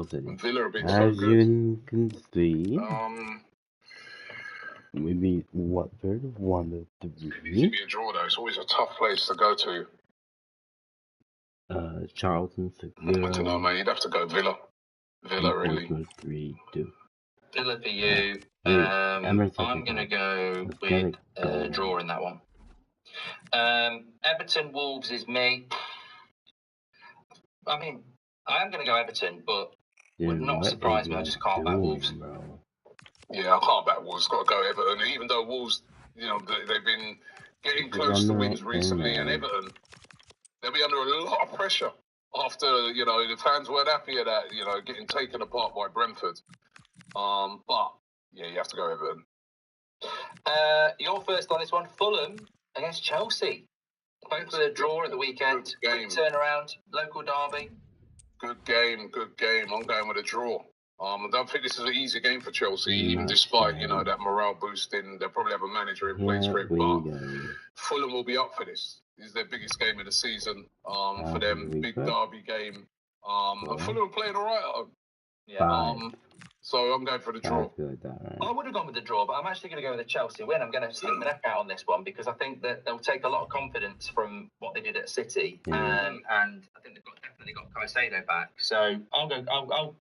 City. Villa have been As so good. you can see, we beat Watford 1-3. It needs to be a draw though. It's always a tough place to go to. Charlton 6-0. I don't know, man. You'd have to go Villa. Villa, really. 3-2. Villa for you. I'm going to go with a draw in that one. Everton Wolves is me. I mean, I am going to go Everton, but would not surprise me. I just can't back Wolves. Bro? Yeah, I can't back Wolves. Got to go Everton. Even though Wolves, they've been getting close to wins recently, and Everton, they'll be under a lot of pressure after, the fans weren't happy at that, getting taken apart by Brentford. But, yeah, you have to go Everton. You're first on this one. Fulham against Chelsea. Both with a draw at the weekend. Good turnaround. Local derby. Good game. I'm going with a draw. I don't think this is an easy game for Chelsea, even despite, that morale boosting. They'll probably have a manager in place for it, but Fulham will be up for this. This is their biggest game of the season for them. Big derby game. And Fulham are playing all right at home. Yeah. So I'm going for the draw. I would have gone with the draw, but I'm actually going to go with the Chelsea win. I'm going to stick my neck out on this one because I think that they'll take a lot of confidence from what they did at City, and I think they've definitely got Caicedo back. So I'll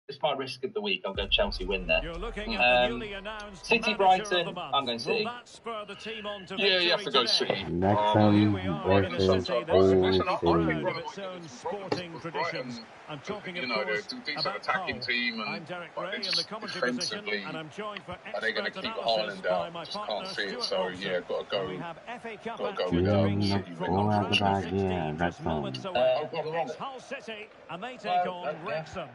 it's my risk of the week. I'll go Chelsea win there. City Brighton. I'm going City. Yeah, you have to go City. Wrexham versus Brighton. They're a decent attacking team, but it's defensively, are they going to keep Haaland out? Just can't see it. So yeah, got to go with City win. And they take on Wrexham.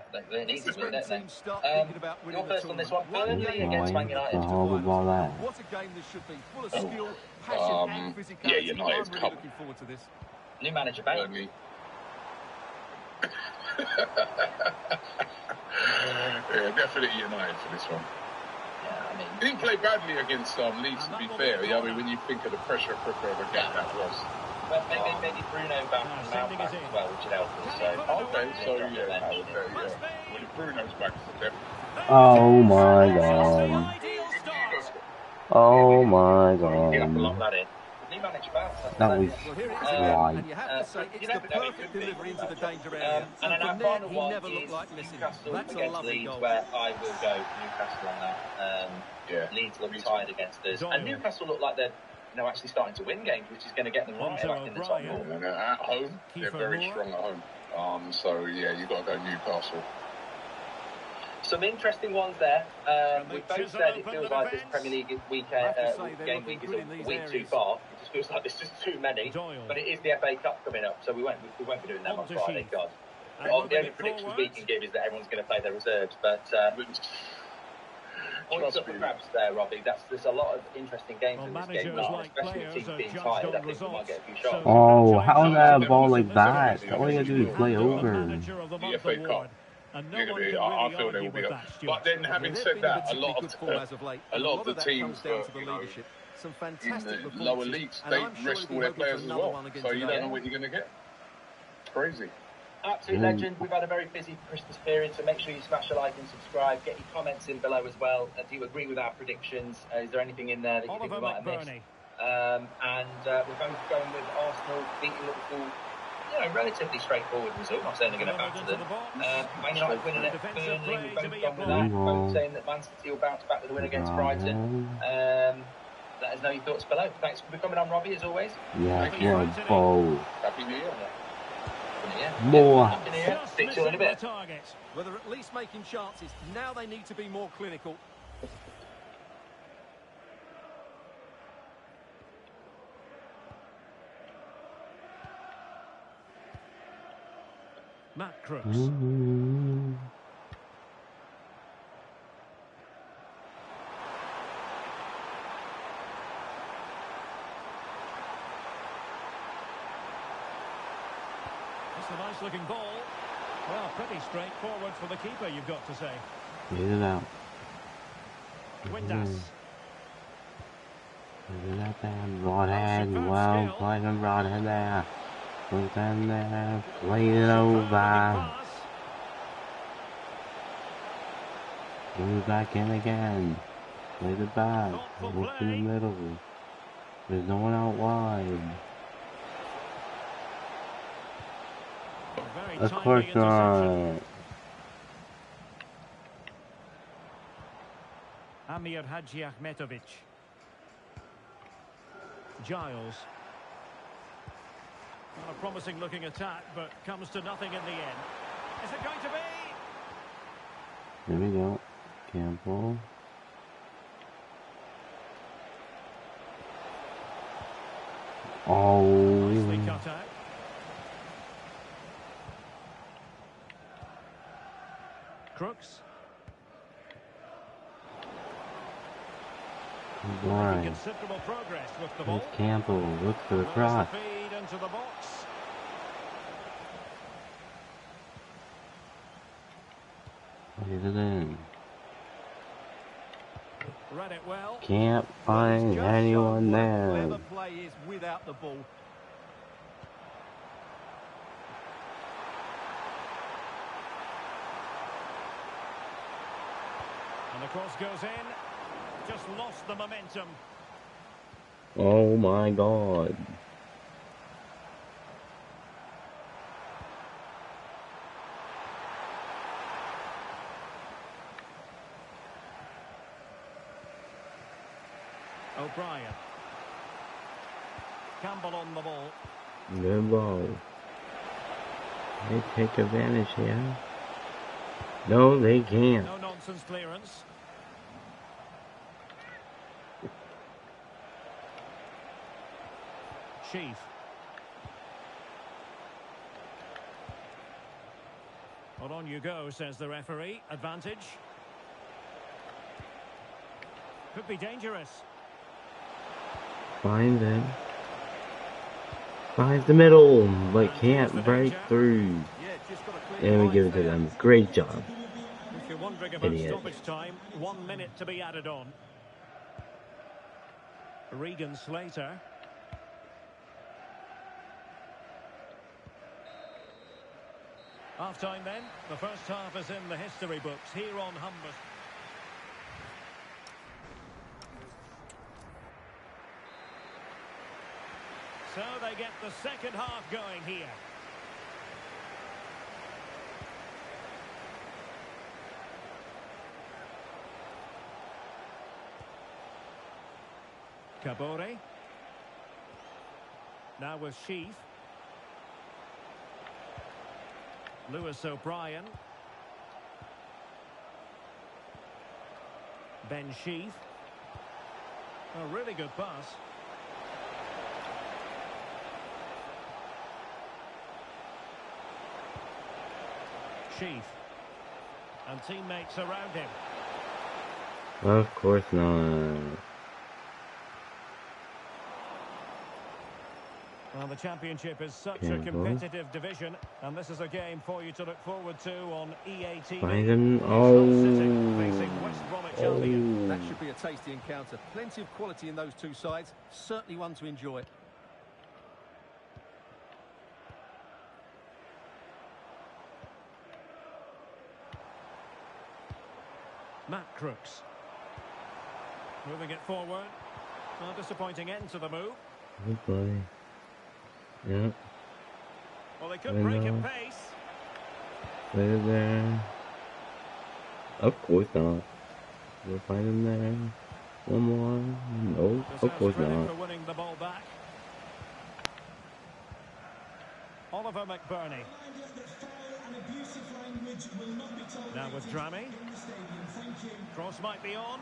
You're first on this one. Burnley against Man United. What a game this should be. Full of skill, passion and physicality. Yeah, United. I'm really looking forward to this. New manager back. Burnley. Yeah, definitely United for this one. Yeah, I mean, he didn't play badly against Leeds, to be fair. I mean, when you think of the pressure cooker of a game that was. But maybe Bruno back and Mount back as well, which would help us. When Bruno's back, it's definitely. Oh my god. Oh my god. That was right. And you have to say, it's the perfect delivery into the danger area. And then our final one is Newcastle against Leeds, where I will go Newcastle on that. Leeds look tired against us. And Newcastle look like they're actually starting to win games, which is going to get them right back in the top four. And at home, they're very strong at home. So, yeah, you've got to go Newcastle. Some interesting ones there. We both said it feels like this Premier League game week is a week too far. It just feels like there's just too many. But it is the FA Cup coming up, so we won't be doing them on Friday, God. The only predictions we can give is that everyone's going to play their reserves. But points up for grabs there, Robbie. There's a lot of interesting games in this game now, especially with teams being tired. I think we might get a few shots. Oh, how is that a ball like that? All you gotta do is play over. The FA Cup. I feel they will be up. But then, having said that, a lot of the teams in the lower leagues, they rest all their players as well. So you don't know what you're going to get. It's crazy. Absolute legend. We've had a very busy Christmas period, so make sure you smash a like and subscribe. Get your comments in below as well. Do you agree with our predictions? Is there anything in there that you think we might have missed? And we're both going with Arsenal beating Liverpool. Relatively straightforward result. I'm not saying they're going to bounce them. Man United winning at Burnley. We've both gone with that. Both saying that Man City will bounce back with a win against Brighton. Let us know your thoughts below. Thanks for coming on, Robbie, as always. Yeah, Happy New Year. More. Happy New Year. Speak to you in a bit. Well, they're at least making chances. Now they need to be more clinical. Matt Crooks. It's a nice looking ball. Well, pretty straightforward for the keeper, you've got to say. Get it out. Windass. Get that broadhead. Well, play the broadhead there. Put them there. Play it over. Move back in again. Play the back. Thoughtful Look in the play. middle. There's no one out wide. Very Of timely course interception. not. Amir Hadji Ahmetovic. Giles. Well, a promising looking attack, but comes to nothing in the end. Is it going to be? There we go. Campbell. Nicely Oh. cut out. Crooks. Making Right. considerable progress with the ball. There's Campbell. Look for the Lowers cross. the feed into the box. Leave it in. Read it well. Can't Well, he's find just anyone shown what there. clever play is without the ball. And the cross goes in. Just lost the momentum. Oh my god. O'Brien. Campbell on the ball. Good ball. They take advantage here. No, they can't. No nonsense clearance. Chief. Well, on you go, says the referee. Advantage. Could be dangerous. Find them. Finds the middle, but can't break through. Yeah, just got a clear And we line give it to there. them. Great job. If you're wondering about Idiot. stoppage time, 1 minute to be added on. Regan Slater. Half time then. The first half is in the history books here on Humber. So they get the second half going here. Kabore. Now with Sheaf. Lewis O'Brien. Ben Sheaf. A really good pass. Sheaf. And teammates around him. Of course not. Well, the Championship is such a Campbell. competitive division, and this is a game for you to look forward to on EATV. Find them. Hull City Oh. facing West Bromwich Albion. That should be a tasty encounter. Plenty of quality in those two sides. Certainly one to enjoy. Matt Crooks. Moving it forward. A disappointing end to the move. Good play. Yep. Well, they could I break at know. pace. Play it there. Of course not. We'll find him there. One more. No, of Deserves course credit not. for winning the ball back. Oliver McBurney. Now with Drammy. Cross might be on.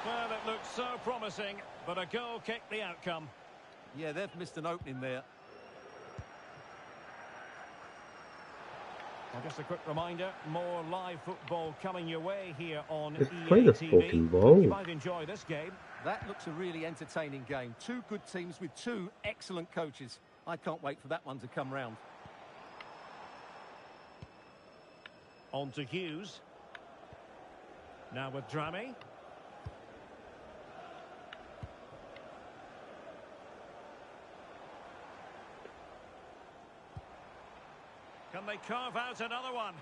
Well, it looked so promising, but a goal kicked the outcome. Yeah, they've missed an opening there. Well, just a quick reminder, more live football coming your way here on Just play the EATV. fucking ball. You might enjoy this game. That looks a really entertaining game. Two good teams with two excellent coaches. I can't wait for that one to come round. On to Hughes. Now with Drammy. Can they carve out another one?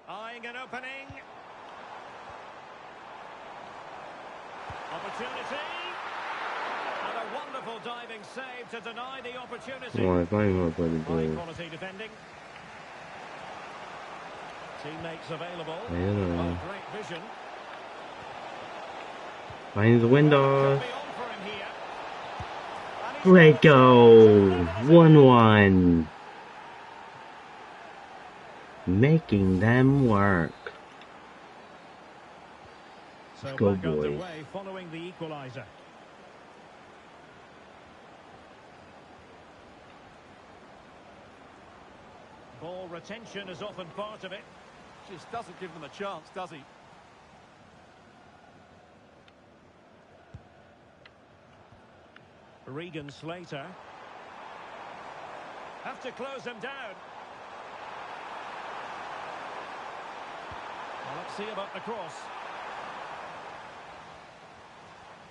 Eyeing an opening. Opportunity. And a wonderful diving save to deny the opportunity. Oh, if I'm not playing High goal. quality defending. Teammates available. Yeah. Oh, great vision. Finds the window. Could be on for him here. And he's Great goal. 1-1. Making them work. So Let's go, back boys. underway following the equaliser. Ball retention is often part of it. Just doesn't give them a chance, does he? Regan Slater. Have to close them down. Well, let's see about the cross.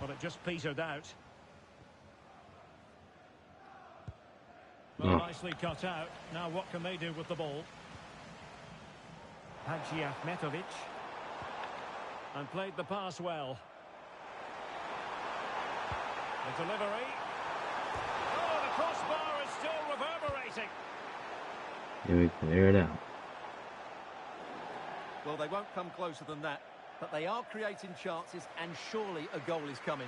Well, it just petered out. Well, nicely cut out. Now what can they do with the ball? Hadji Ahmetovic. And played the pass well. The delivery. Oh, the crossbar is still reverberating. Here we clear it out. Well, they won't come closer than that, but they are creating chances, and surely a goal is coming.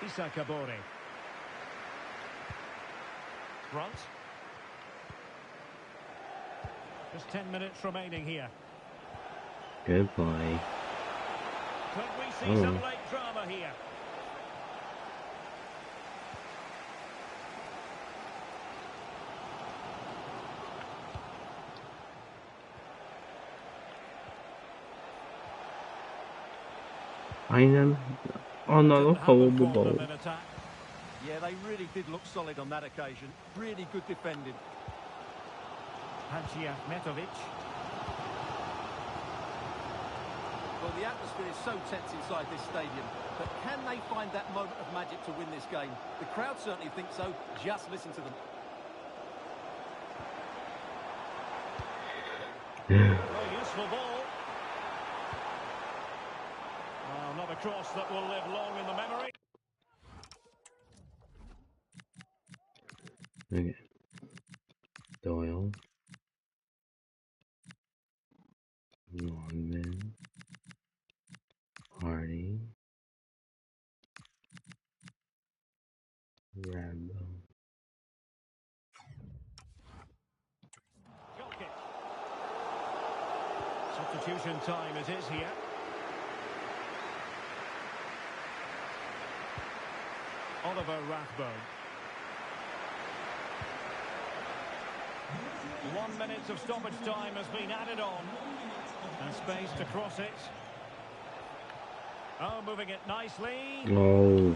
Issa Kabore. Front. Just 10 minutes remaining here. Good play. Could we see some late drama here? Find them. Another horrible ball. Yeah, they really did look solid on that occasion. Really good defending. Hadji Ahmetovic. Well, the atmosphere is so tense inside this stadium, but can they find that moment of magic to win this game? The crowd certainly think so. Just listen to them. Oh, useful ball. Well, not a cross that will live long in the memory. Okay. Doyle. Longman. Hardy. Rambo. Substitution time it is here. Oliver Rathbone. 1 minute of stoppage time has been added on. And space to cross it. Oh, moving it nicely. Oh.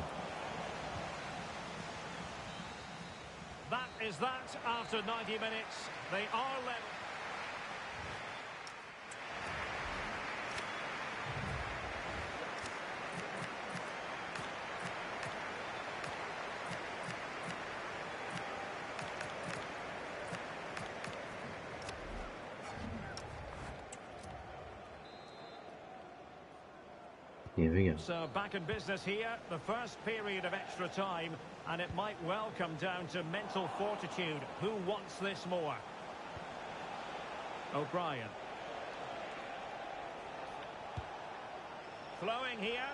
That is that after 90 minutes. They are level. Here we go. So back in business here, the first period of extra time, and it might well come down to mental fortitude. Who wants this more? O'Brien. Flowing here.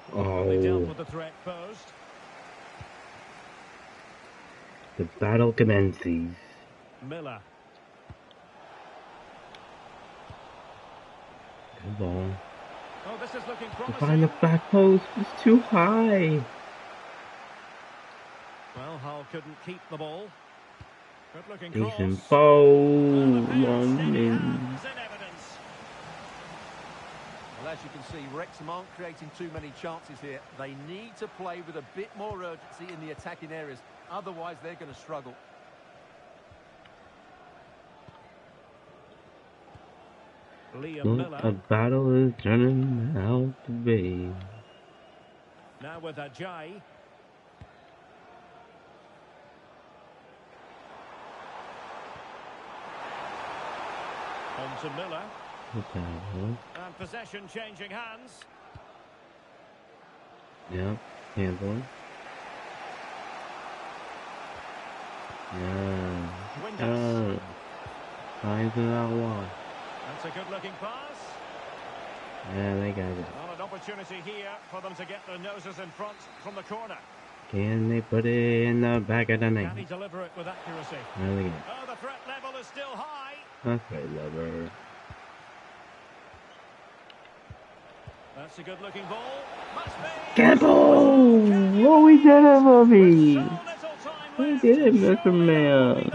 They dealt Oh. with the threat posed. The battle commences. Miller. Good ball. Oh, this is looking To promising. find the back post was too high. Well, Hull couldn't keep the ball. Good looking Decent cross. ball. Longman. Well, as you can see, Wrexham aren't creating too many chances here. They need to play with a bit more urgency in the attacking areas. Otherwise, they're going to struggle. Liam Miller. A battle is turning out to be. Now with Ajay. to Miller. Okay. And possession changing hands. Yep. Handling. Yeah. Finds it out one. That's a good looking pass. Yeah, they got it. Well, an opportunity here for them to get their noses in front from the corner. Can they put it in the back of the net? Can he deliver it with accuracy? There we go. Oh, the threat level is still high. That's right, lover. That's a good looking ball. Must be. Campbell! Oh, we did it, Bobby! We did it, Mr. Man.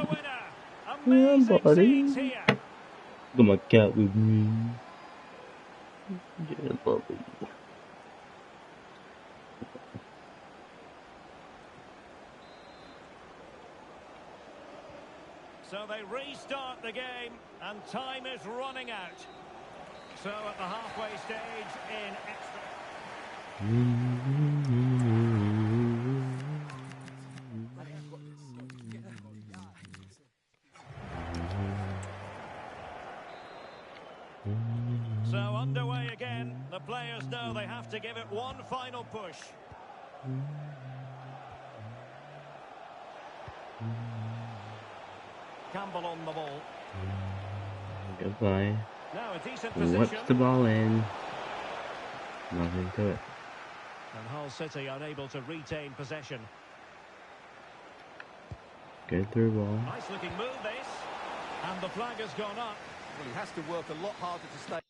Yeah, buddy. Come on, cat with me. Yeah, Bobby. So they restart the game, and time is running out. So at the halfway stage in extra. So underway again. The players know they have to give it one final push. Campbell on the ball. Goodbye. Now a decent position. Whips the ball in. Nothing to it. And Hull City unable to retain possession. Good through ball. Nice looking move this. And the flag has gone up. Well, he has to work a lot harder to stay.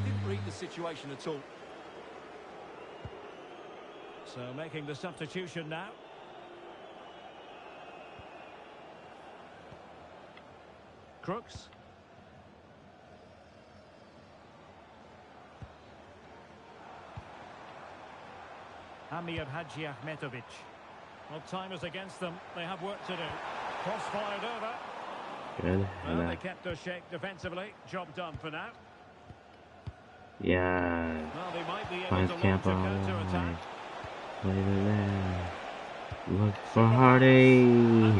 Didn't read the situation at all. So making the substitution now. Crooks. Amir Hadji Ahmetovic. Well, time is against them. They have work to do. Cross fired over. Good. Well, they kept their shape defensively. Job done for now. Yeah. Well, they might be able Finds to launch a Campbell. counter-attack. Play it there. Look for Hardy.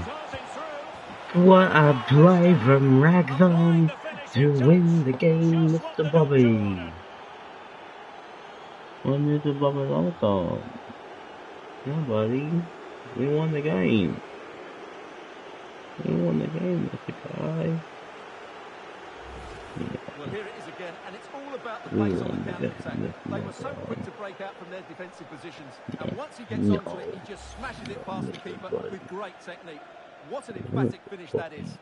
What a play from Wrexham to win the game, Mr. Bobby. Well, Mr. Bobby also. Yeah, buddy. We won the game. We won the game, Mr. Guy. Yeah. Well, here it is again, and it's all about the pace on the counter-attack. They were so quick to break out from their defensive positions, and once he gets onto it, he just smashes it past the keeper with great technique. What an emphatic finish that is.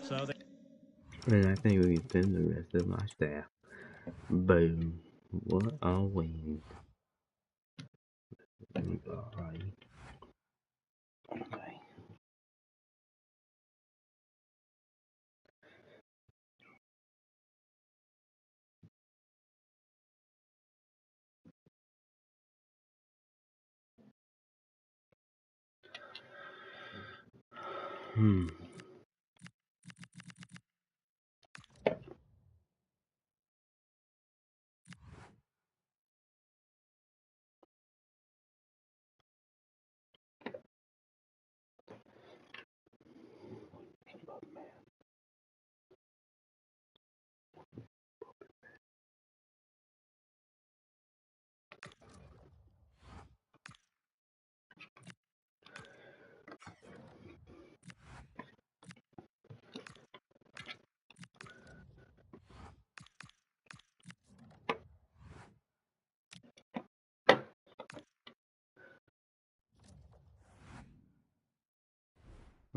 So they... And I think we can send the rest of my staff. Boom. What a win. Alright. Okay.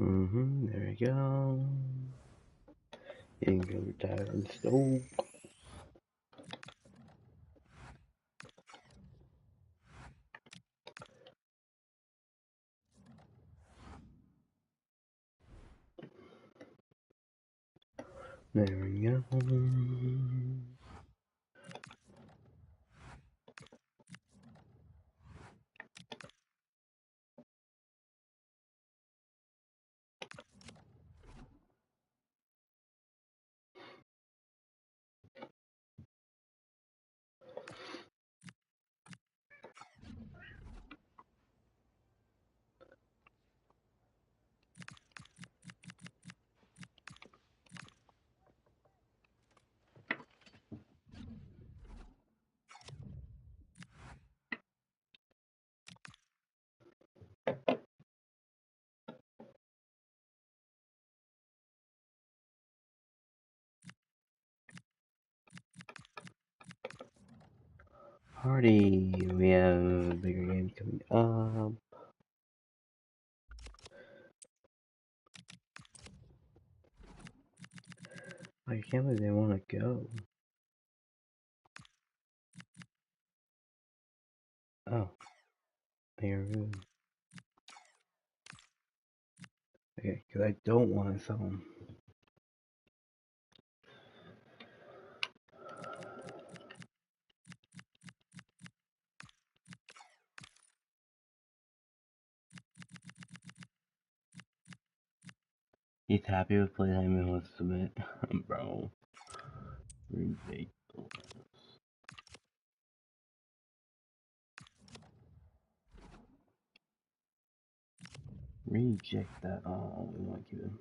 There we go. England tired Stoke. There we go. Party, we have bigger games coming up. I can't believe they want to go. Oh, they're rude. Okay, because I don't want to sell them. He's happy with playtime and wants to submit. Bro. Ridiculous. Reject that. Oh, we want to keep him.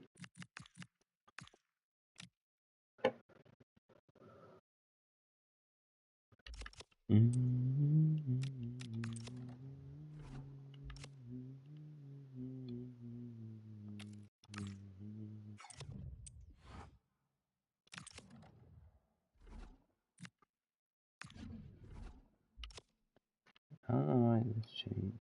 Alright, let's change.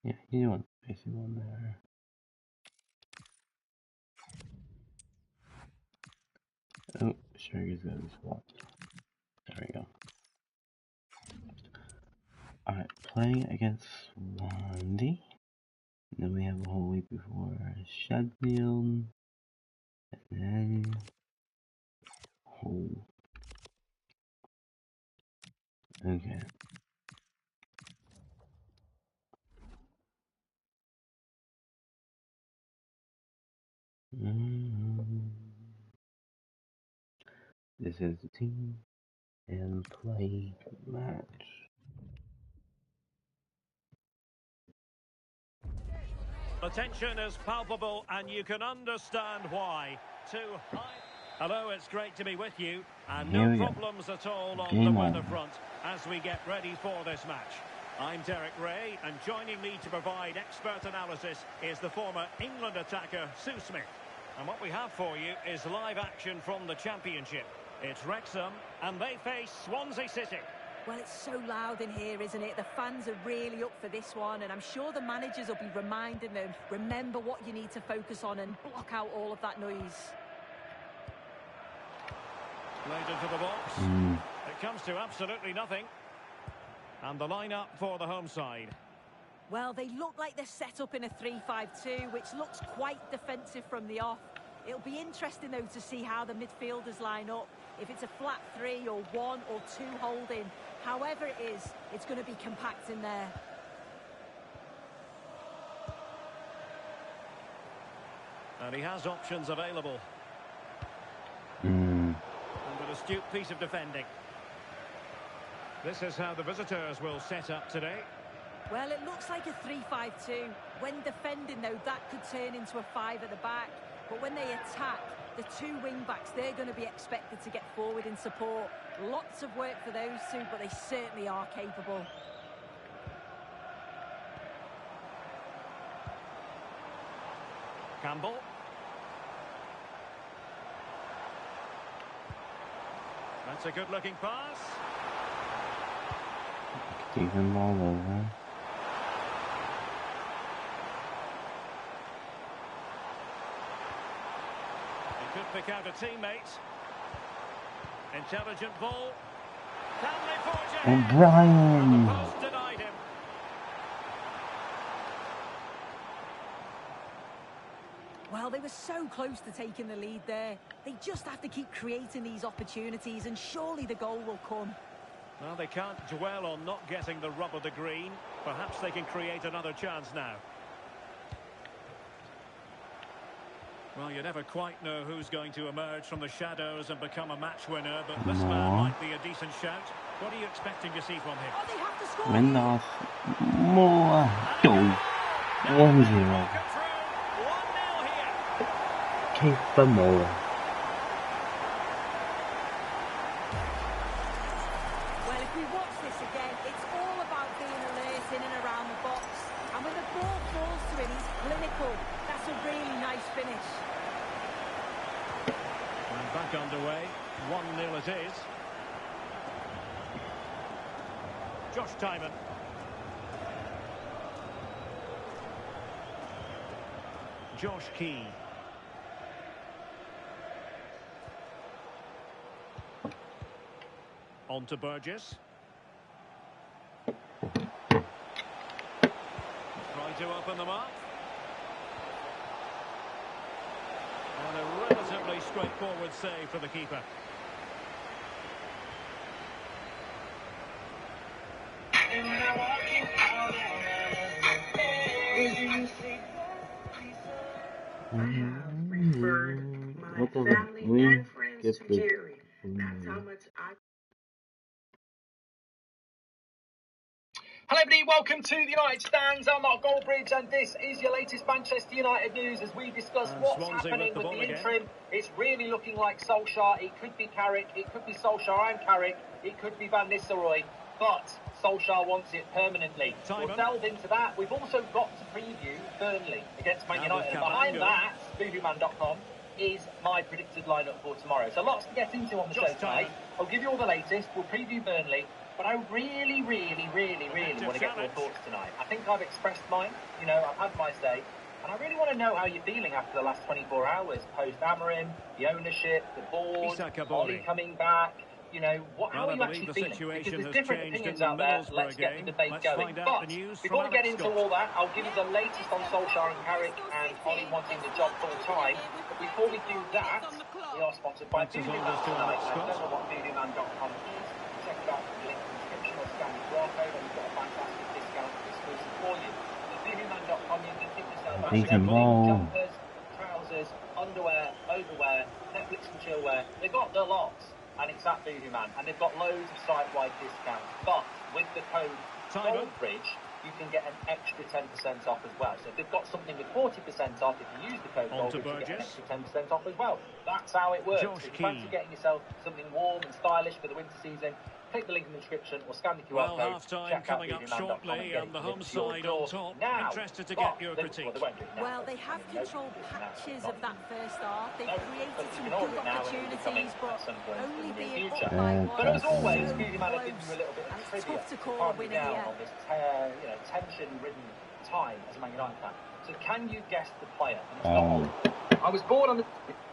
Yeah, you want basic one there. Oh, sure, he's got to be swapped. There we go. Alright, playing against Swansea. Then we have a whole week before Sheffield. And then Hull. Okay. This is the team and play match. The tension is palpable and you can understand why. Hello, it's great to be with you. And no problems at all on the weather front as we get ready for this match. I'm Derek Ray, and joining me to provide expert analysis is the former England attacker, Sue Smith. And what we have for you is live action from the Championship. It's Wrexham, and they face Swansea City. Well, it's so loud in here, isn't it? The fans are really up for this one, and I'm sure the managers will be reminding them, remember what you need to focus on and block out all of that noise. Played into the box. It comes to absolutely nothing. And the lineup for the home side. Well, they look like they're set up in a 3-5-2, which looks quite defensive from the off. It'll be interesting, though, to see how the midfielders line up. If it's a flat 3 or 1 or 2 holding, however it is, it's going to be compact in there. And he has options available. And an astute piece of defending. This is how the visitors will set up today. Well, it looks like a 3-5-2. When defending, though, that could turn into a 5 at the back. But when they attack, the 2 wing-backs, they're going to be expected to get forward in support. Lots of work for those 2, but they certainly are capable. Campbell. That's a good-looking pass. Decent ball over. He could pick out a teammate. Intelligent ball. O'Brien. The post denied him. Well, they were so close to taking the lead there. They just have to keep creating these opportunities, and surely the goal will come. Well, they can't dwell on not getting the rub of the green. Perhaps they can create another chance now. Well, you never quite know who's going to emerge from the shadows and become a match winner, but this man might be a decent shout. What are you expecting to see from him? Oh, they have to score. Windows more two 1-0. Keep them all. Well, if we watch this again, it's all about being alert in and around the box. And when the ball falls to him, he's clinical. That's a really nice finish. And back underway. 1-0 it is. Josh Timon. Josh Key. On to Burgess. Trying to open them up. And a relatively straightforward save for the keeper. What does it mean? Get the Hello everybody, welcome to the United Stands. I'm Mark Goldbridge and this is your latest Manchester United news as we discuss what's Swansea happening with the again. interim. It's really looking like Solskjaer. It could be Carrick, it could be Solskjaer and Carrick, it could be Van Nistelrooy, but Solskjaer wants it permanently. We'll delve into that. We've also got to preview Burnley against Man United. Behind that, voodooman.com, is my predicted lineup for tomorrow. So lots to get into on the show tonight. I'll give you all the latest. We'll preview Burnley. But I really want to get your thoughts tonight. I think I've expressed mine. You know, I've had my say. And I really want to know how you're feeling after the last 24 hours. Post-Amorim, the ownership, the board, Ollie coming back. You know, how are you actually feeling? Because there's different opinions out there. Let's get the debate going. But before we get into all that, I'll give you the latest on Solskjaer and Carrick and Ollie wanting the job full time. But before we do that, we are sponsored by Voodooman tonight. I don't know what voodooman.com is. Check it out in the link in the description or scan the QR code and we've got a fantastic discount exclusive for you. At voodooman.com you can pick yourself up jumpers, trousers, underwear, overwear, Netflix and chillwear. They've got the lots. And it's at Voodooman, and they've got loads of site-wide discounts. But with the code Goldbridge, you can get an extra 10% off as well. So if they've got something with 40% off, if you use the code Goldbridge, you get an extra 10% off as well. That's how it works. If you fancy getting yourself something warm and stylish for the winter season, click the link in the description or scan the QR code. Half-time coming up shortly and the home side on top. Now, interested to get your critique. Well, they have controlled patches of that first half. They've created some good opportunities, but only being up by one. But as always, Voodooman have given you a little bit of trivia. Tough to call a winner here. On this tension-ridden time as a Man United fan. So can you guess the player? And it's not I was bored on the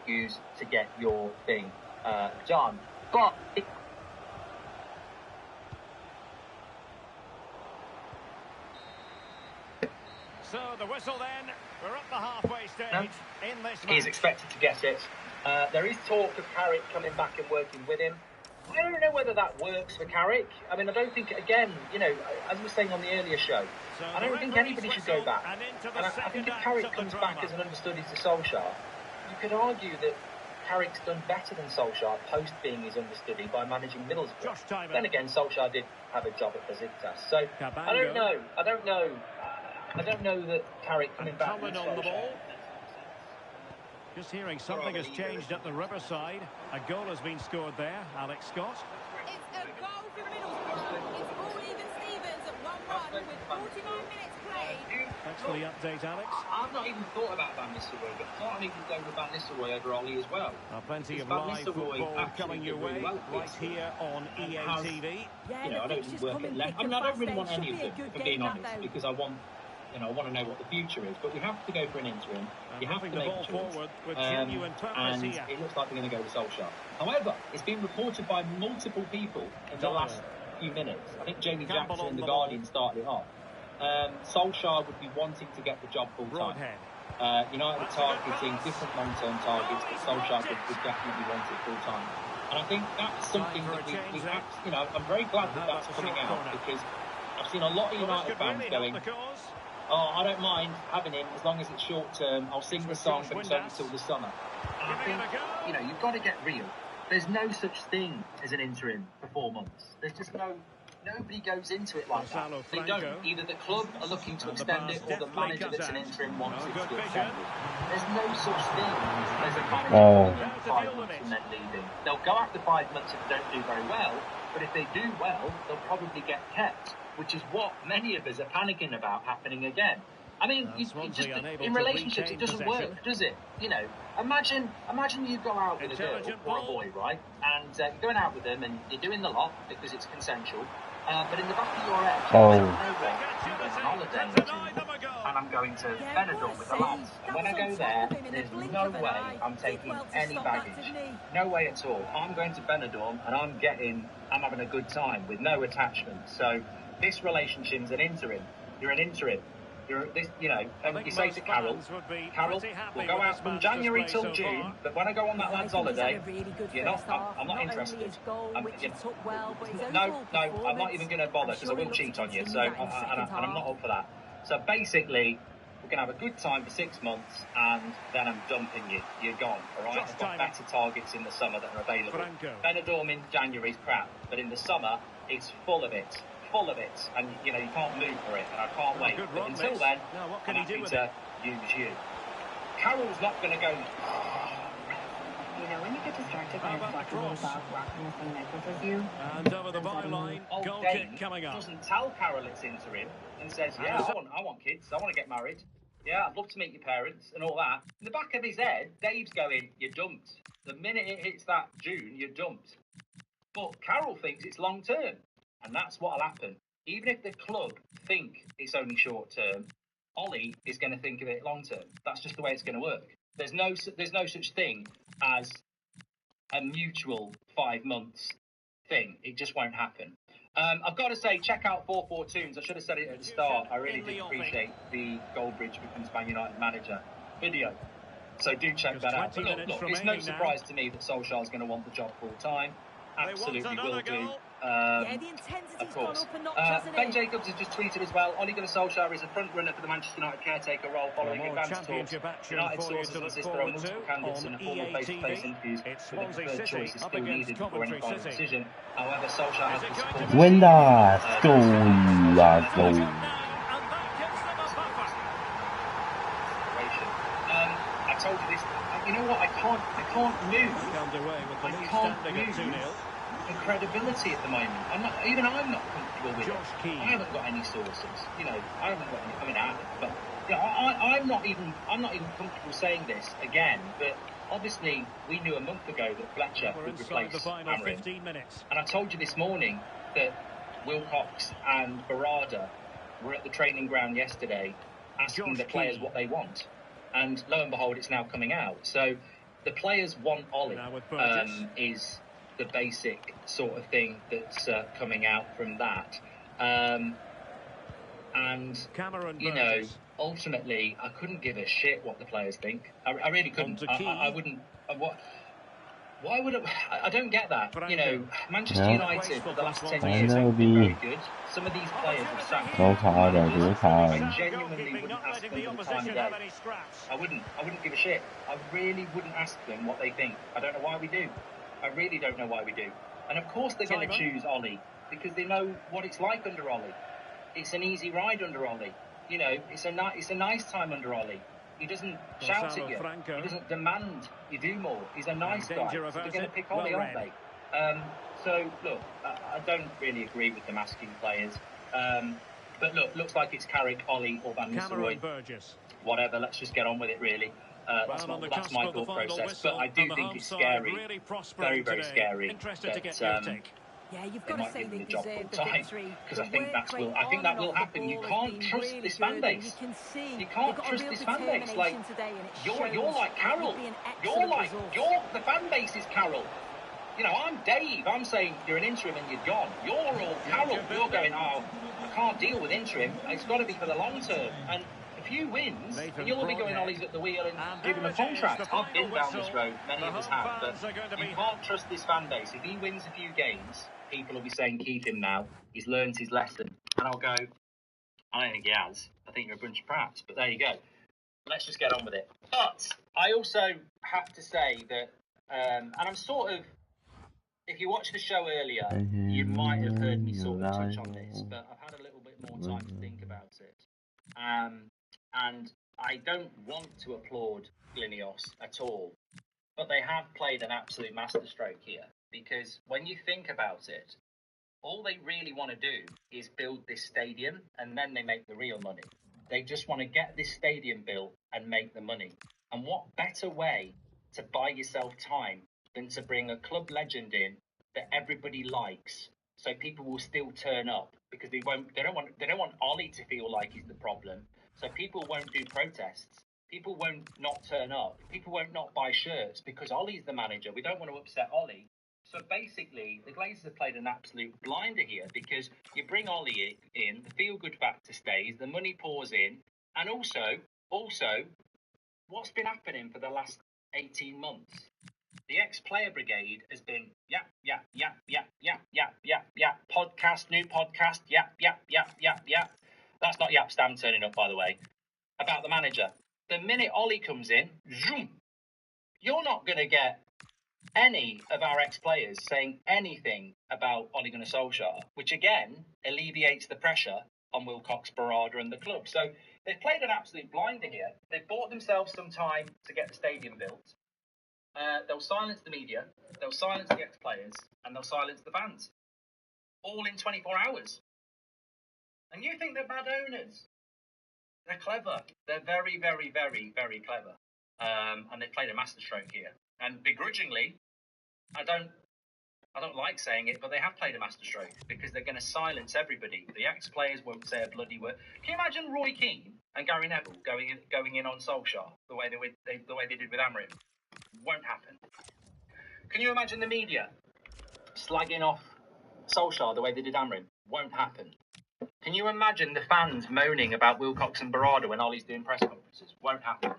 news to get your thing done, but So the whistle then, we're at the halfway stage in this match. He's expected to get it. There is talk of Carrick coming back and working with him. I don't know whether that works for Carrick. I mean, I don't think, again, you know, as we were saying on the earlier show, I don't think anybody should go back. And I think if Carrick comes back as an understudy to Solskjaer, you could argue that Carrick's done better than Solskjaer post being his understudy by managing Middlesbrough. Then again, Solskjaer did have a job at Besiktas. So, I don't know. I don't know that Carrick coming back with on the ball. Just hearing something has changed at the Riverside. A goal has been scored there. Alex Scott. It's a goal for Middlesbrough. It's all even Stevens at 1-1 with 49 minutes played. Thanks for the update, Alex. I've not even thought about Van Nistelrooy, but can't even go with Van Nistelrooy over Ollie as well. Plenty of live football coming your way right here on EATV. You know, I don't even work at left. I mean, I don't really want any of them, for being honest, because I want to know what the future is, but we have to go for an interim. You have to make a choice. And it looks like we're going to go with Solskjaer. However, it's been reported by multiple people in the last few minutes. I think Jamie Jackson in The Guardian started it off. Solskjaer would be wanting to get the job full time. United are targeting different long-term targets, but Solskjaer would definitely want it full time. And I think that's something that we have, you know, I'm very glad that that's coming out, because I've seen a lot of United fans going, oh, I don't mind having him as long as it's short term. I'll sing the song, but it's only till the summer. And I think, you know, you've got to get real. There's no such thing as an interim for 4 months. There's just nobody goes into it like that. They don't. Either the club are looking to extend it, or the manager that's an interim wants it to be extended. There's no such thing as a manager coming in for 5 months and then leaving. They'll go after 5 months if they don't do very well, but if they do well, they'll probably get kept, which is what many of us are panicking about happening again. I mean, in relationships, it doesn't work, does it? You know, imagine you go out with a girl or a boy, right? And you're going out with them and you're doing the lot because it's consensual. But in the back of your head, you know what? I'm going on holiday and I'm going to Benidorm with the lads. And when I go there, there's no way I'm taking any baggage. No way at all. I'm going to Benidorm and I'm having a good time with no attachment. So this relationship's an interim. You're an interim. You know, and you say to Carol, we'll go out from January till June, but when I go on that lad's holiday, I'm not interested. No, I'm not even going to bother, because I will cheat on you, so and I'm not up for that. So basically, we're going to have a good time for 6 months, and then I'm dumping you. You're gone, all right? I've got better targets in the summer that are available. Benidorm in January is crap, but in the summer, it's full of it, and you know, you can't move for it, and I can't wait. But until then, I'm happy to use you. Carol's not going to go. You know, when you get distracted by a flexible dog walking the same necklace as you, and over the byline, goal kick coming up. Doesn't tell Carol it's interim and says, yeah, I want kids, I want to get married. Yeah, I'd love to meet your parents and all that. In the back of his head, Dave's going, you're dumped. The minute it hits that June, you're dumped. But Carol thinks it's long term. And that's what'll happen. Even if the club think it's only short term, Ollie is going to think of it long term. That's just the way it's going to work. There's no such thing as a mutual 5 months thing. It just won't happen. I've got to say, check out 442s. I should have said it at the start. I really did appreciate the Goldbridge becomes Man United manager video. So do check that out. But look, it's no surprise to me that Solskjaer's going to want the job full time. Absolutely will do. Of course. Ben Jacobs has just tweeted as well. Ole Gunnar Solskjaer is a front runner for the Manchester United caretaker role following advanced talks. United sources insist there are multiple candidates and a formal face-to-face interviews with the preferred choice is still needed before any final decision. However, Solskjaer has been supported. Winda, goal. I told you this. You know what? I can't move. I can't move. The credibility at the moment. I'm not comfortable with it. I haven't got any sources. You know, I haven't got any. I mean, I haven't, but you know, I'm not even comfortable saying this again. But obviously, we knew a month ago that Fletcher would replace Amarim. And I told you this morning that Wilcox and Barada were at the training ground yesterday asking the players what they want. And lo and behold, it's now coming out. So the players want Ollie is the basic sort of thing that's coming out from that. And, you know, ultimately, I couldn't give a shit what the players think. I really couldn't. I wouldn't. Why would I don't get that. You know, Manchester United for the last 10 years have been very good. Some of these players have sacked. I genuinely wouldn't ask them for the time of day. I wouldn't give a shit. I really wouldn't ask them what they think. I don't know why we do. I really don't know why we do. And of course they're going to choose Ollie because they know what it's like under Ollie. It's an easy ride under Ollie. You know, it's a nice time under Ollie. He doesn't shout at you. He doesn't demand you do more. He's a nice guy. So they're going to pick Ollie, aren't they? So, look, I don't really agree with them asking players. But look, looks like it's Carrick, Ollie or Van Nistelrooy. Whatever, let's just get on with it, really. That's my thought process. But I do think it's scary. Very, very scary that yeah, you've they got might to say give them they the job deserve full time, because I think that will happen. You can't trust this fan base. You can't trust this fan base. Like you're like Carol. The fan base is Carol. You know, I'm Dave. I'm saying you're an interim and you're gone. You're all Carol. You're going, oh, I can't deal with interim. It's got to be for the long term. And few wins, and you'll all be going Ollie's at the wheel and give him a contract. I've been down this road, many of us have, but you can't trust this fan base. If he wins a few games, people will be saying, keep him now. He's learned his lesson. And I'll go, I don't think he has. I think you're a bunch of praps, but there you go. Let's just get on with it. But I also have to say that, and I'm sort of, if you watched the show earlier, you might have heard me sort of touch on this, but I've had a little bit more time to think about it. And I don't want to applaud Glinios at all, but they have played an absolute masterstroke here, because when you think about it, all they really want to do is build this stadium, and then they make the real money. They just want to get this stadium built and make the money. And what better way to buy yourself time than to bring a club legend in that everybody likes, so people will still turn up, because they don't want Ollie to feel like he's the problem. So people won't do protests. People won't not turn up. People won't not buy shirts because Ollie's the manager. We don't want to upset Ollie. So basically, the Glazers have played an absolute blinder here, because you bring Ollie in, the feel-good factor stays, the money pours in, and also, what's been happening for the last 18 months? The ex-player brigade has been podcast, new podcast, That's not Yap Stam turning up, by the way, about the manager. The minute Ollie comes in, zoom, you're not going to get any of our ex-players saying anything about Ole Gunnar Solskjaer, which again alleviates the pressure on Wilcox, Barada and the club. So they've played an absolute blinder here. They've bought themselves some time to get the stadium built. They'll silence the media, they'll silence the ex-players, and they'll silence the fans. All in 24 hours. And you think they're bad owners? They're clever. They're very, very, very, very clever. And they've played a masterstroke here. And begrudgingly, I don't like saying it, but they have played a masterstroke, because they're going to silence everybody. The ex-players won't say a bloody word. Can you imagine Roy Keane and Gary Neville going in on Solskjaer the way they did with Amrin? Won't happen. Can you imagine the media slagging off Solskjaer the way they did Amrin? Won't happen. Can you imagine the fans moaning about Wilcox and Barada when Ollie's doing press conferences? Won't happen.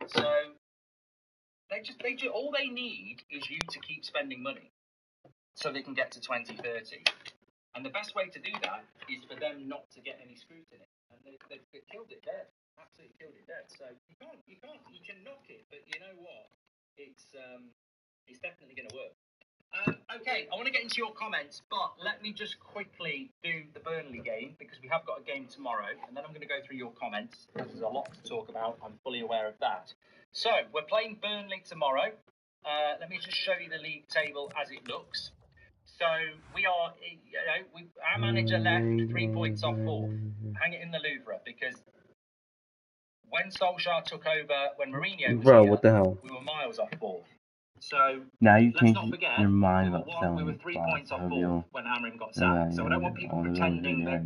So they just all they need is you to keep spending money so they can get to 2030. And the best way to do that is for them not to get any scrutiny. And they've killed it dead. Absolutely killed it dead. So you can knock it, but you know what? It's definitely going to work. Okay, I want to get into your comments, but let me just quickly do the Burnley game, because we have got a game tomorrow, and then I'm going to go through your comments, because there's a lot to talk about. I'm fully aware of that. So, we're playing Burnley tomorrow. Let me just show you the league table as it looks. So, we are, our manager left 3 points off fourth. Hang it in the Louvre, because when Solskjaer took over, when Mourinho was here, what the hell? we were miles off fourth. So now you let's not forget, your mind about we were 3 points off fourth when Amrin got sacked. So I don't want people pretending that,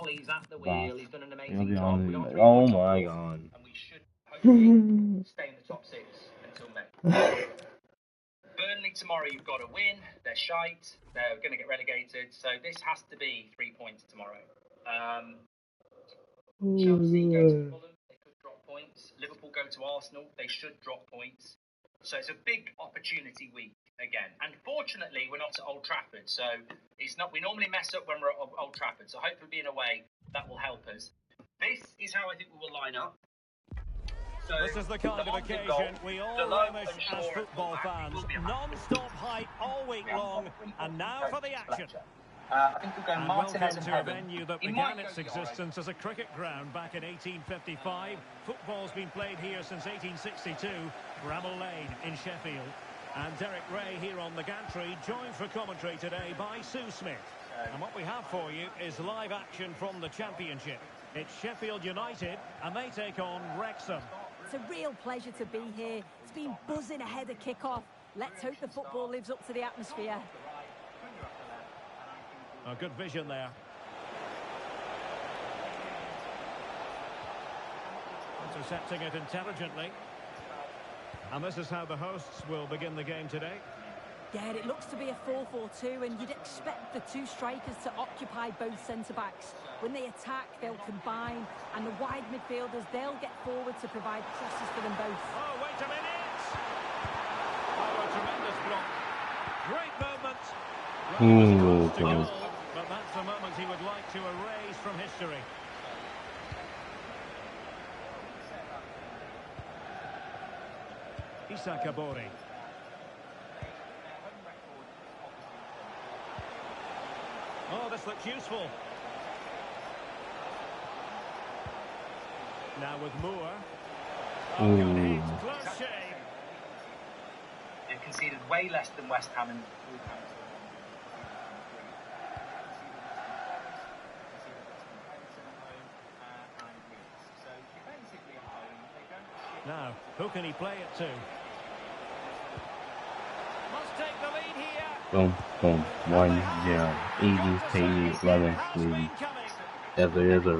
he's at the wheel, he's done an amazing job. We are 3 oh points my off god. And we should hopefully stay in the top 6 until May. Burnley tomorrow, you've got to win. They're shite. They're going to get relegated. So this has to be 3 points tomorrow. Chelsea go to Fulham. They could drop points. Liverpool go to Arsenal. They should drop points. So it's a big opportunity week again. And fortunately, we're not at Old Trafford. So it's not. We normally mess up when we're at Old Trafford. So hopefully being away, that will help us. This is how I think we will line up. So this is the kind of occasion we all relish as football fans. Non-stop hype all week long. And now for the action. I think we'll go Martinez welcome to a venue that began its existence as a cricket ground back in 1855. Football's been played here since 1862, Bramall Lane in Sheffield. And Derek Ray here on the gantry, joined for commentary today by Sue Smith. And what we have for you is live action from the Championship. It's Sheffield United, and they take on Wrexham. It's a real pleasure to be here. It's been buzzing ahead of kick-off. Let's hope the football lives up to the atmosphere. A good vision there. Intercepting it intelligently. And this is how the hosts will begin the game today. Yeah, it looks to be a 4-4-2, and you'd expect the two strikers to occupy both centre-backs. When they attack, they'll combine, and the wide midfielders, they'll get forward to provide crosses for them both. Oh, wait a minute! Oh, a tremendous block. Great moment. Well, to goal, but that's a moment he would like to erase from history. Issa Kabori. Oh, this looks useful. Now with Moore. Oh, good hit. Close shave. They've conceded way less than West Ham and Now, who can he play it to? Must take the lead here. Boom, boom, 1-0. Easy, peasy, lemon squeezy. Ever.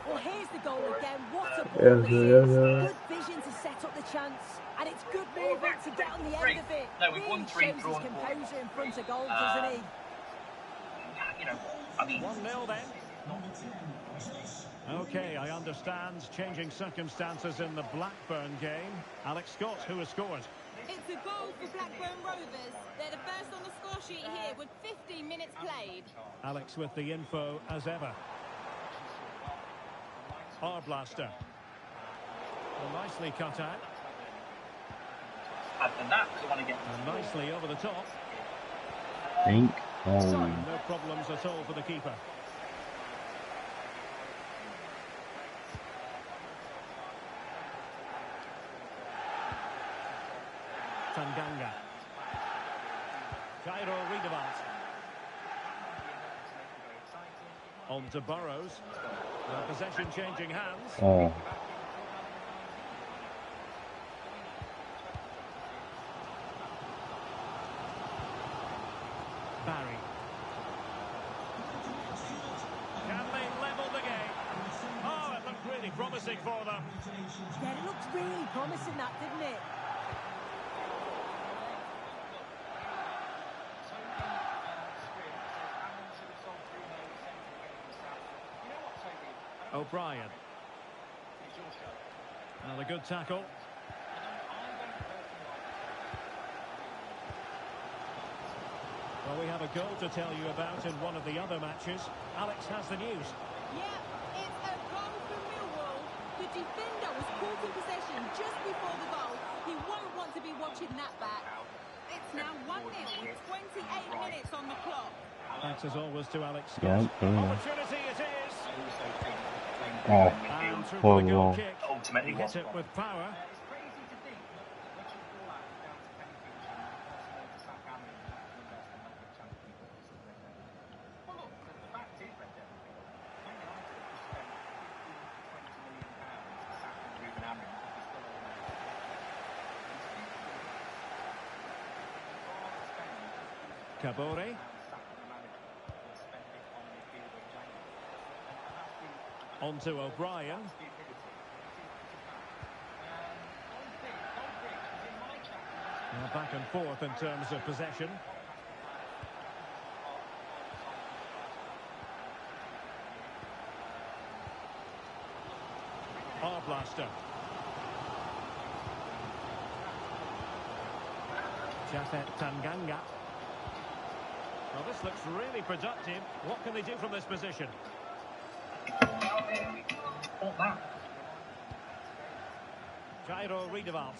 Well, here's the goal again. What a ball this is. Good vision to set up the chance. And it's good movement to get on the end of it. No, we've won 3 shows his composure in front of goal, doesn't he? You know, I mean... 1-0 then. Okay, I understand changing circumstances in the Blackburn game. Alex Scott, who has scored? It's a goal for Blackburn Rovers. They're the first on the score sheet here with 15 minutes played. Alex with the info as ever. Arblaster. Well, nicely cut out. And that, because I want to get... And nicely over the top. Think. No problems at all for the keeper. Tanganga. Cairo Riedewald. On to Burrows. Possession changing hands. Oh. Barry. Can they level the game? Oh, it looked really promising for them. Yeah, it looked really promising, that, didn't it? O'Brien. And a good tackle. Well, we have a goal to tell you about in one of the other matches. Alex has the news. Yeah, it's a goal for Millwall. The defender was caught in possession just before the goal. He won't want to be watching that back. It's now 1-0 with 28 minutes on the clock. Thanks as always to Alex Scott. Yeah, Opportunity it is. Oh, And through poor for the goal goal. kick. Ultimately, He hit it with power. Kabori. On to O'Brien. Now back and forth in terms of possession. Arblaster. Jafet Tanganga. Well, this looks really productive. What can they do from this position? Cairo Riedewald.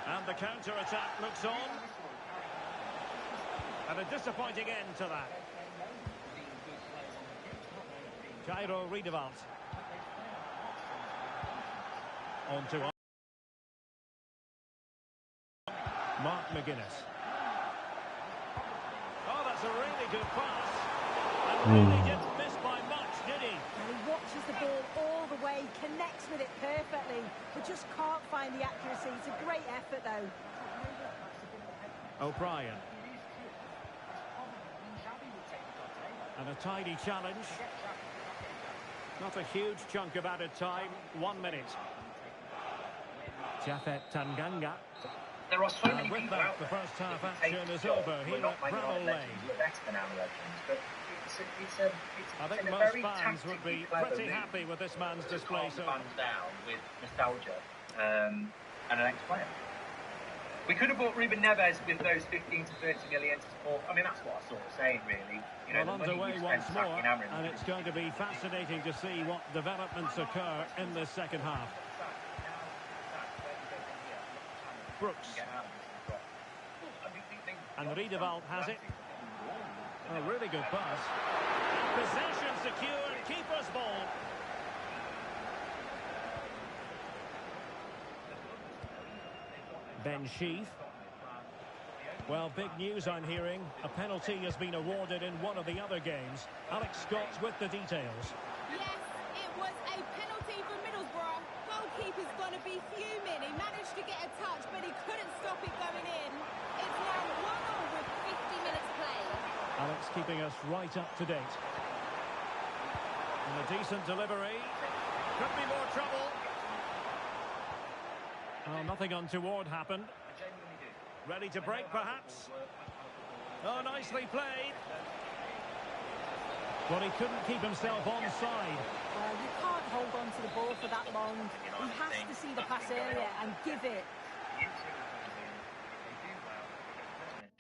And the counter-attack looks on. And a disappointing end to that. Cairo Riedewald. On to Mark McGuinness. Oh, that's a really good pass. And really didn't miss by much, did he? And he watches the ball all the way, connects with it perfectly, but just can't find the accuracy. It's a great effort, though. O'Brien. And a tidy challenge. Not a huge chunk of added time. 1 minute. Jafet Tanganga. There are so many with people that, out the there. first half If you action take is the job, over we're here not at maybe Bramall not Lane. legends, we're better than our legends, but I think in a most very fans would tactically be clever pretty move happy with this man's to display calm the so fans down with nostalgia and an ex-player. We could have bought Ruben Neves with those 15 to 30 million to support. I mean, that's what I was sort of saying, really. You know, Well, the money underway we've once spent more, sacking Amrin, and it's going to be fascinating to see what developments occur in this second half. Brooks. And Riedewald has it. A really good pass. Possession secured, keeper's ball. Ben Sheaf. Well, big news I'm hearing. A penalty has been awarded in one of the other games. Alex Scott with the details. Yes, it was a penalty for Middlesbrough. Goalkeeper's going to be fuming. He managed to get a touch, but he couldn't stop it going in. It's now 1-1 with 50 minutes played. Alex keeping us right up to date. And a decent delivery. Could be more trouble. Oh, nothing untoward happened. Ready to break, perhaps? Oh, nicely played. Well, he couldn't keep himself onside. Well, you can't hold on to the ball for that long. He has to see the pass area and give it.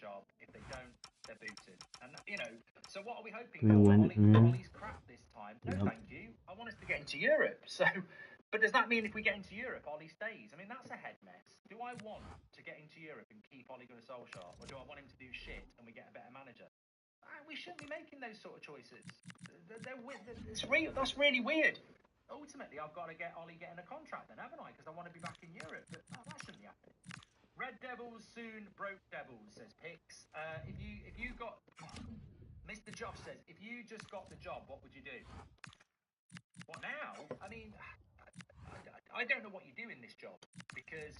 Job. If they don't, they're booted. And, you know, so what are we hoping for? Ollie's crap this time. No, thank you. I want us to get into Europe. So, but does that mean if we get into Europe, Ollie stays? I mean, that's a head mess. Do I want to get into Europe and keep Ole Gunnar Solskjaer, or do I want him to do shit and we get a better manager? We shouldn't be making those sort of choices. That's really weird. Ultimately, I've got to get Ollie getting a contract then, haven't I? Because I want to be back in Europe. But that shouldn't be happening. Red Devils soon broke Devils, says Pix. If you got... Mr. Joff says, if you just got the job, what would you do? What now? I mean... I don't know what you do in this job, because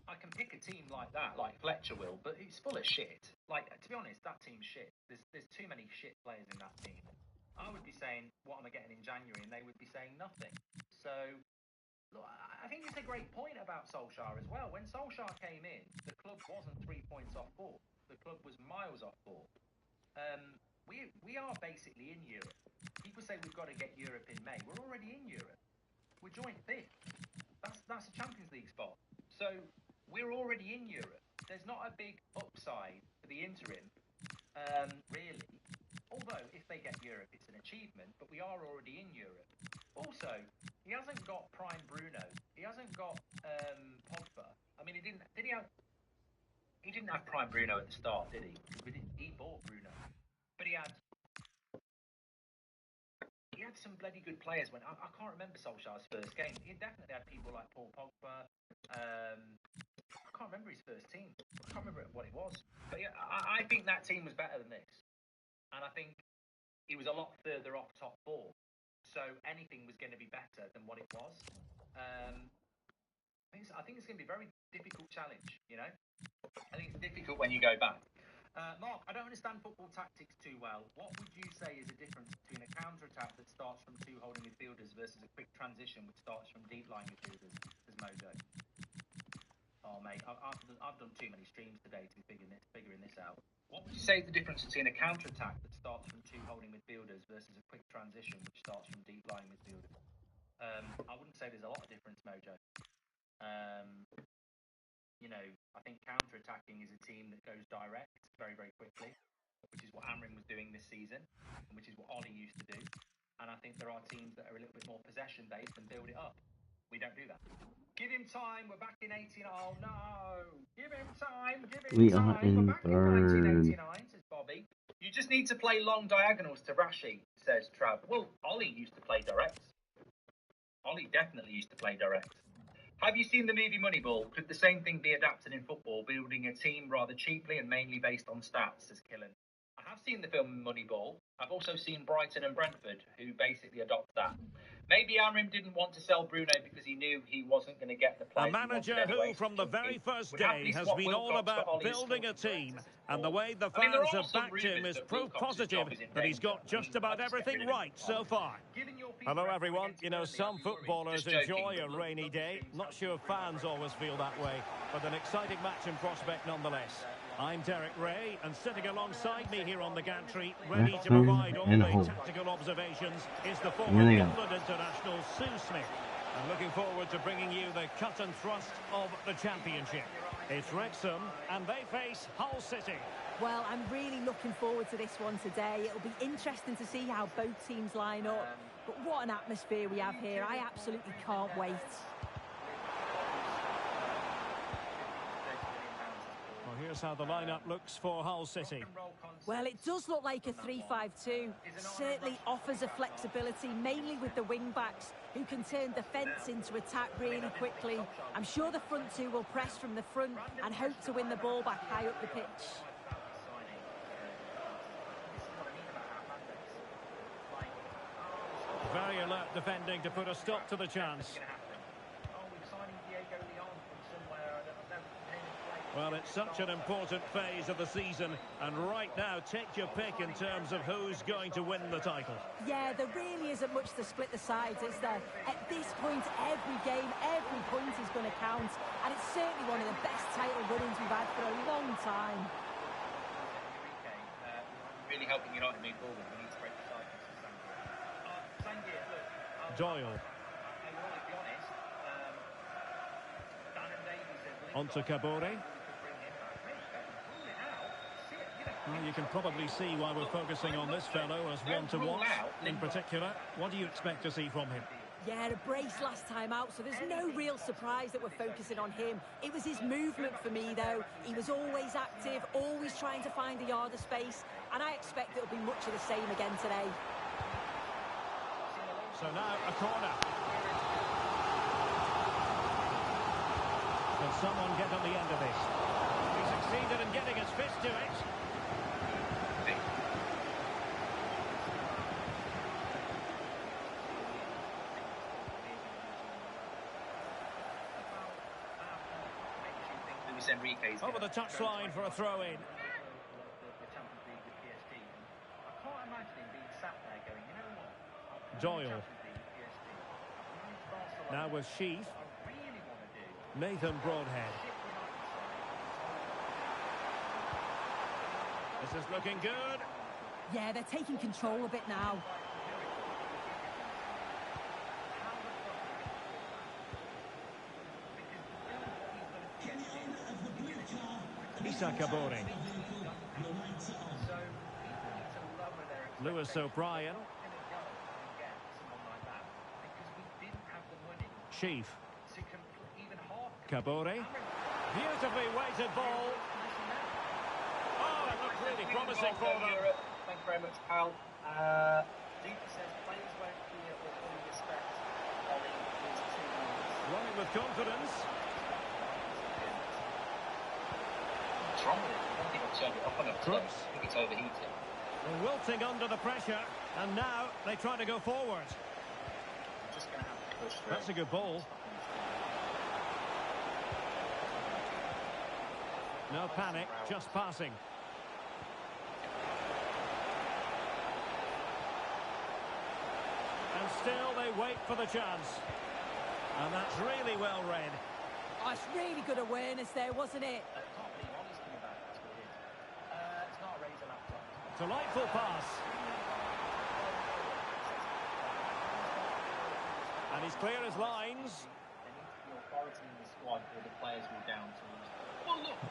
I can pick a team like that, like Fletcher will, but it's full of shit. Like, to be honest, that team's shit. There's too many shit players in that team. I would be saying, what am I getting in January? And they would be saying nothing. So, look, I think it's a great point about Solskjaer as well. When Solskjaer came in, the club wasn't 3 points off fourth. The club was miles off fourth. We are basically in Europe. People say we've got to get Europe in May. We're already in Europe. We're joint fifth. That's a Champions League spot. So we're already in Europe. There's not a big upside for the interim, really. Although if they get Europe, it's an achievement. But we are already in Europe. Also, he hasn't got prime Bruno. He hasn't got Pogba. I mean, he didn't. Did he have? He didn't have prime Bruno at the start, did he? He bought Bruno, but he had some bloody good players. When I can't remember Solskjaer's first game. He definitely had people like Paul Pogba. I can't remember his first team. I can't remember what it was. But yeah, I think that team was better than this, and I think he was a lot further off top four. So anything was going to be better than what it was. I think it's going to be a very difficult challenge. You know, I think it's difficult when you go back. Mark, I don't understand football tactics too well. What would you say is the difference between a counter-attack that starts from two holding midfielders versus a quick transition which starts from deep line midfielders? Says Mojo. Oh, mate, I've done too many streams today to be figuring this out. What would you say is the difference between a counter-attack that starts from two holding midfielders versus a quick transition which starts from deep line midfielders? I wouldn't say there's a lot of difference, Mojo. You know, I think counter-attacking is a team that goes direct very, very quickly, which is what Amrin was doing this season, and which is what Ollie used to do. And I think there are teams that are a little bit more possession-based and build it up. We don't do that. Give him time. We're back in 18. Oh, no. Give him time. Give him time. We're back in 1989, says Bobby. You just need to play long diagonals to Rashi, says Trav. Well, Ollie used to play direct. Ollie definitely used to play direct. Have you seen the movie Moneyball? Could the same thing be adapted in football, building a team rather cheaply and mainly based on stats, says Killen? I have seen the film Moneyball. I've also seen Brighton and Brentford, who basically adopt that. Maybe Amrim didn't want to sell Bruno because he knew he wasn't going to get the play. A manager who, from the very first day, has been all about building a team, and the way the fans have backed him is proof positive that he's got just about everything right so far. Hello, everyone. You know, some footballers enjoy a rainy day. Not sure fans always feel that way, but an exciting match in prospect nonetheless. I'm Derek Ray, and sitting alongside me here on the gantry, ready to provide all the tactical observations, is the former England international Sue Smith. And looking forward to bringing you the cut and thrust of the championship. It's Wrexham, and they face Hull City. Well, I'm really looking forward to this one today. It'll be interesting to see how both teams line up. But what an atmosphere we have here. I absolutely can't wait. Well, here's how the lineup looks for Hull City. Well, it does look like a 3-5-2. Certainly offers a flexibility, mainly with the wing-backs, who can turn defence into attack really quickly. I'm sure the front two will press from the front and hope to win the ball back high up the pitch. Very alert defending to put a stop to the chance. Well, it's such an important phase of the season, and right now, take your pick in terms of who's going to win the title. Yeah, there really isn't much to split the sides, is there? At this point, every game, every point is going to count, and it's certainly one of the best title runnings we've had for a long time. Really helping United move forward. We need to break the cycle. Doyle. On to Kabore. Well, you can probably see why we're focusing on this fellow as one to watch in particular. What do you expect to see from him? Yeah, a brace last time out, so there's no real surprise that we're focusing on him. It was his movement for me, though. He was always active, always trying to find a yard of space, and I expect it'll be much of the same again today. So now a corner. Can someone get on the end of this? He succeeded in getting his fist to it. Over the touchline for a throw-in. Doyle. Now with Sheaf. Nathan Broadhead. This is looking good. Yeah, they're taking control a bit now. Issa Kabore. Lewis O'Brien. Sheaf. Kabore. Beautifully weighted ball. Oh, it looked really promising for them. Thank you very much, pal. Deeper says players won't fear or fully respect Ollie is too much. Running with confidence. What's wrong with it? I don't think I've turned it up enough. Crooks. I think it's overheating. Wilting under the pressure, and now they try to go forward. I'm just going to have to push through. That's a good ball. No panic, just passing. And still they wait for the chance. And that's really well read. Oh, it's really good awareness there, wasn't it? I can't believe Ollie's coming back. That's what it is. It's not a Razor laptop. Delightful pass. And he's clear as lines. There needs to be authority in the squad or the players will down tools.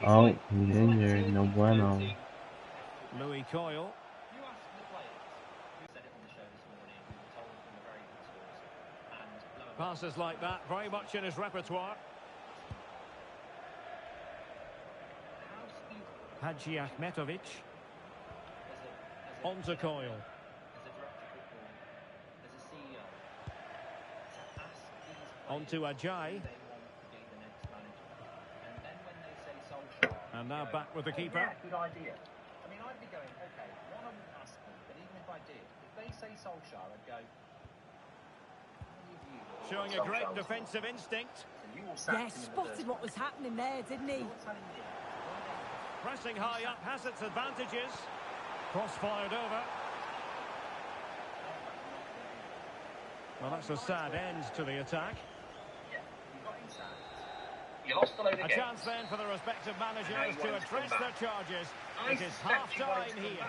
Oh, he's injured. No bueno. Louis Coyle. You asked the players. We said it on the show this morning. We were told from a very good source. And Passes like that, very much in his repertoire. Hadji Ahmetovic. On to Coyle. As a director of football, as a CEO, to ask these On to Ajay. they want to be the next manager. And then when they say Solskjaer, And now back with the keeper. yeah, good idea. I mean, I'd be going, okay, one, I wouldn't ask them, but even if I did, if they say Solskjaer, I'd go, Showing a great defensive instinct. Yeah, spotted what was happening there, didn't he? Pressing high up has its advantages. Cross fired over. Well, that's a sad end to the attack. You lost a load of A chance then for the respective managers to address their charges. It is half-time here.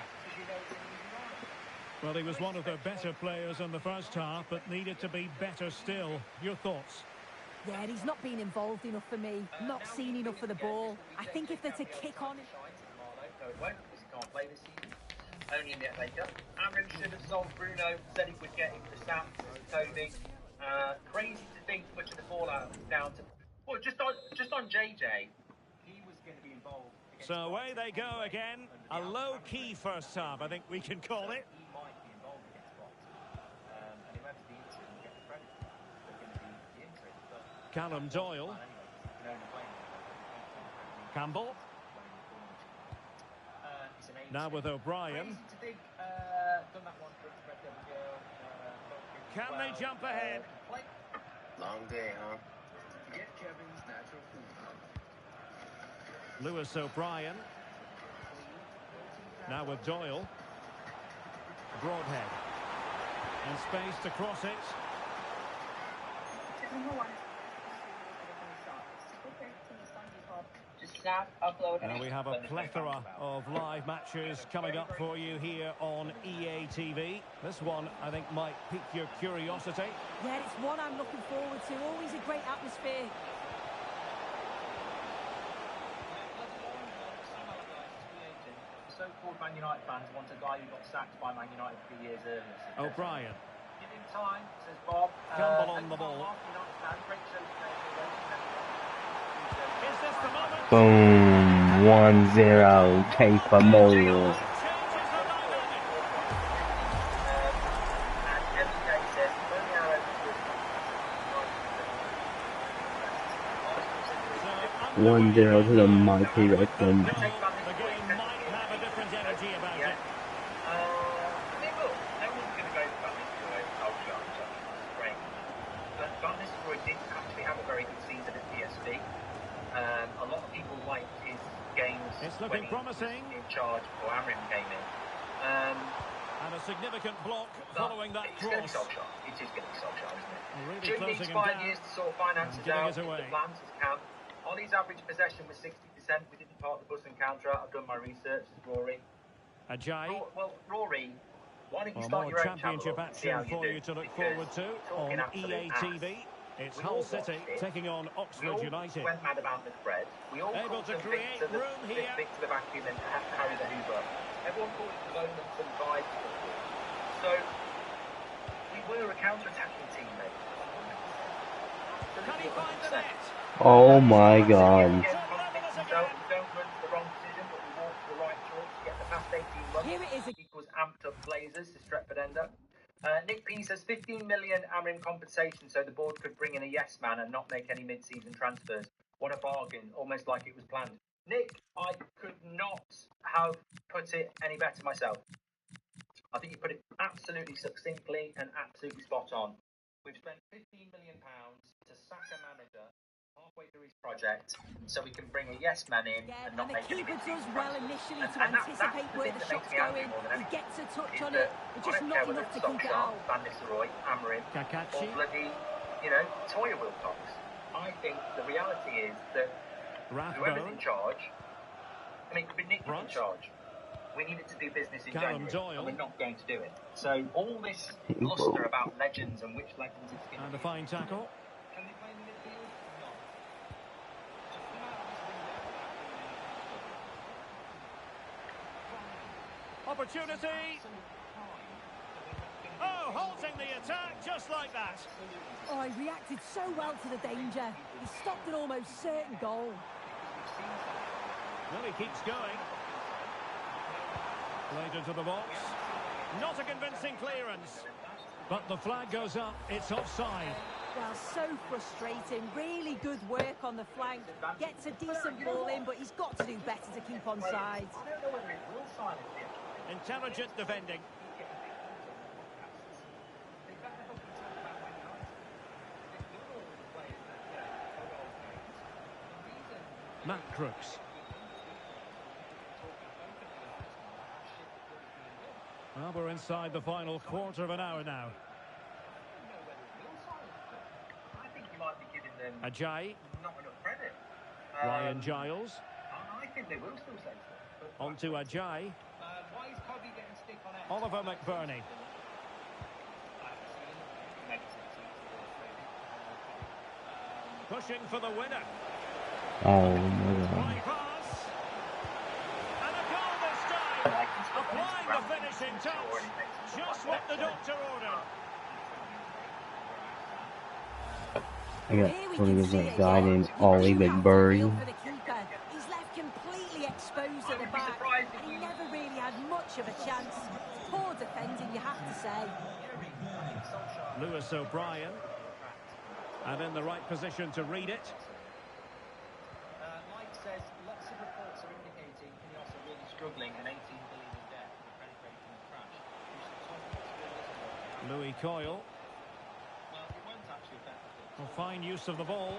Well, he was one of the better players in the first half, but needed to be better still. Your thoughts? Yeah, he's not been involved enough for me. Not seen enough for the ball. I think if they're to kick on... No, it won't, because he can't play this season. Only in the FA Cup. Amrin should have sold Bruno, said he would get him for Sam, Toby. Crazy to think much of the fallout is down to... Well, just on JJ, he was going to be involved. So away they go again. A low-key first half, I think we can call it. He might be involved against Fox. And whoever's the interim will get the credit. They're going to be the interim. Callum Doyle. Campbell. Now with O'Brien. Can they jump ahead? Long day, huh? Lewis O'Brien. Now with Doyle. Broadhead. And space to cross it. Now we have a plethora of live matches coming up for you here on EA TV. This one, I think, might pique your curiosity. Yeah, it's one I'm looking forward to. Always a great atmosphere. So-called Man United fans want a guy who got sacked by Man United 3 years earlier. O'Brien. Give him time, says Bob. Campbell on the ball. Is this the moment? Boom. 1-0. Keeper move. So, 1-0 to the mighty Wrexham. A lot of people liked his games looking promising. In charge before Amrin came in. And a significant block following that cross. It is going to be Solskjaer, isn't it? Really Jim needs 5 years to sort finances out, the plans as can. Ollie's average possession was 60%. We didn't park the bus and counter out. I've done my research, Rory. Ajayi. Well, Rory, why don't you More start your own championship channel action for you to look forward to on EA TV. It's Hull City taking on Oxford United. We all went mad about McFred. We all able to create room here. Victor the vacuum and Harry the Hoover. Everyone called it moments and vibes. So we were a counter-attacking team, mate. Can he find the net? Oh my god. We don't run to the wrong decision, but we walk to the right choice to get the past 18 months. Here it is. Equals amped up Blazers to Stretford Ender. Nick P says 15 million Amrin compensation so the board could bring in a yes man and not make any mid-season transfers. What a bargain, almost like it was planned. Nick, I could not have put it any better myself. I think you put it absolutely succinctly and absolutely spot on. We've spent £15 million to sack a manager halfway through his project so we can bring a yes man in and not make any mid-season does well initially to anticipate where the shot's going. He gets a touch on it, but just not enough to keep it out. Van Nistelrooy, Amrin, or bloody, Toya Wilcox. I think the reality is that whoever's in charge, it could be Nick in charge. We needed to do business in January, and we're not going to do it. So all this bluster about legends and which legends it's going to be. And a fine tackle. Can they play in the midfield? No. Opportunity. Oh, halting the attack just like that. Oh, he reacted so well to the danger. He stopped an almost certain goal. Well, he keeps going. Played into the box. Not a convincing clearance. But the flag goes up. It's offside. Well, so frustrating. Really good work on the flank. Gets a decent ball in, but he's got to do better to keep on side. Intelligent defending. Matt Crooks. Well, we're inside the final quarter of an hour now. I think you might be giving them Ajayi. not enough credit. Ryan Giles. I think they will still say so. On to Ajayi. Why is Coggy getting stick on it? Oliver McBurney. Pushing for the winner. Oh my God. High pass. And a goal this time. Applying the finishing touch. Just what the doctor ordered. I got one of a guy named Ollie McBurry. He's left completely exposed at the back, and he never really had much of a chance. Poor defending, you have to say. Lewis O'Brien. And in the right position to read it. Mike says lots of reports are indicating Ineos are really struggling and 18 billion in debt for the credit rating crash. Louis Coyle. Well, it won't actually affect the Well, fine use of the ball.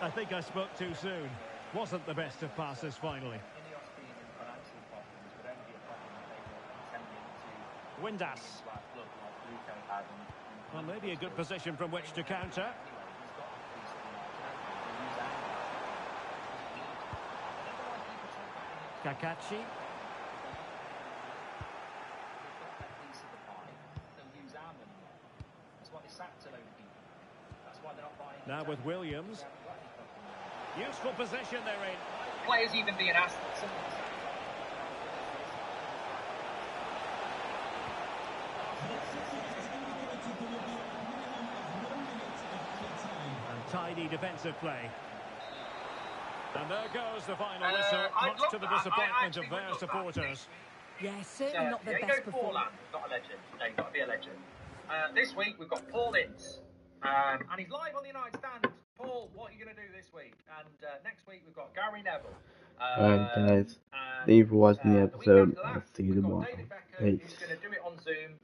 I think I spoke too soon. Wasn't the best of passes finally. Ineos being in financial problems would only be a problem if they were sending to Windass. like Luke Rico had Well, maybe a good position from which to counter. Kakachi. Now with Williams. Useful position they're in. Players even being asked. And tidy defensive play. And there goes the final whistle, much to the disappointment of their supporters. Yeah, certainly not the best performance. Not a legend. No, you've got to be a legend. This week we've got Paul Ince, and he's live on the United Stand. Paul, what are you going to do this week? And next week we've got Gary Neville. Alright guys, thank you for watching the episode. I'll see you tomorrow. Peace. Who's going to do it on Zoom.